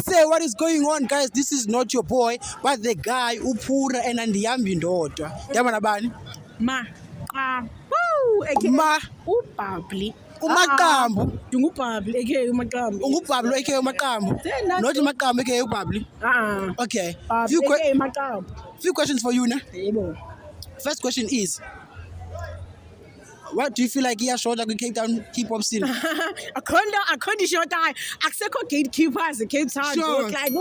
Say what is going on, guys? This is not your boy, but the guy upura and andiyambi ndodwa. Yabona bani? Ma Barblee. Umaqambu. Barblee, aka Umaqambu. Barblee aka Umaqambu. Not Umaqambu aka Barblee. Okay. Few questions for you, na? First question is, what do you feel like he has short like Cape Town hip hop scene? I couldn't short time. Accept gatekeepers, Cape Town. Sure. Like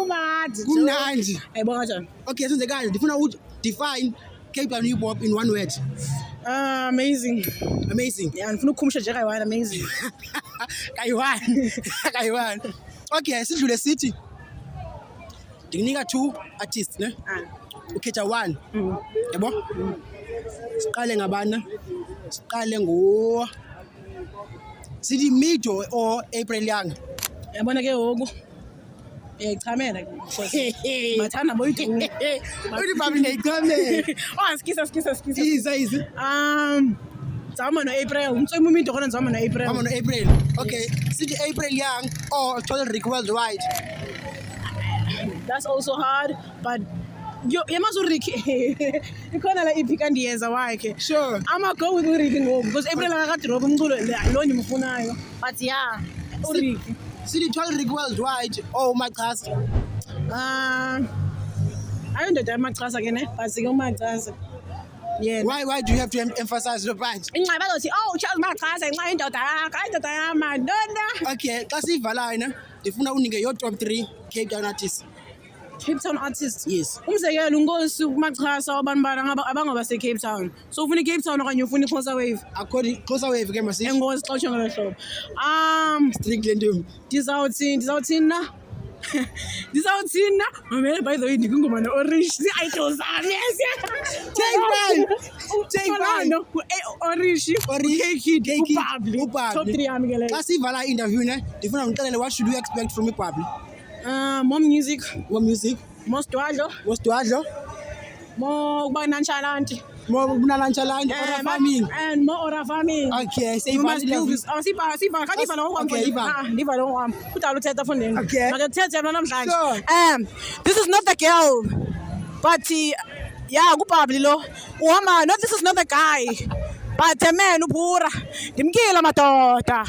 okay, so the guy define Cape Town hip hop in one word. Amazing. Amazing. Yeah, and amazing. Kaiwan. Okay, since you're the city, the nigga 2 artists, ne? Ukhetha 1. Yabo? Siqale ngabana. Siqale ngo Sithi Mido or April Young. Yabona ke hoku. Echamela ke. Mathanda boyithi. Uthi babi ngichamela. Oh, skisa. Easy. Zama no April. Umtsomi umuntu khona zama no April. Zama no April. Okay. Sithi April Young or Total Rick Worldwide. That's also hard, but Ricky. You can't let it pick and the why. Sure. I'm gonna go with Ricky because April I got to drop him alone. But yeah, Ricky. See the Total Rick Worldwide. Oh my class. I don't know my class again, but it's my class. Yeah. Why do you have to emphasize the branch? Oh, Charles, my class, I don't know. Okay, kasi Valina. If you know your top 3 Cape Town artists. Cape Town artists? Yes. Umzekelo ngosu kumaxhasa abantu abangabase Cape Town. So ufuna Cape Town okanye ufuna Closer Wave? According Closer Wave ke masithi. Engozi xa utsho ngelo hlobo. Strictly ntombi. Ndizawuthini na? Mamela by the way ndikungoma no Orish idols zami. Take one. Orish, Keed, Barblee. Top 3 yami ke leyo. Xa sivala interview ne, ndifuna ngixelele what should we expect from Barblee? More music. More stwadlo. More nonchalant. More nonchalant. Ora farming. And more ora farming. Okay, say you must do this. Sipa. Kanti balo wam. Okay, Ndiva lo wam. Kutalo thetha fundeni. Okay. Makathethe yena namhlanje. This is not the girl. But yeah, Barblee lo. Uhamba, no, this is not the guy. But man upura. Ndimkile madoda.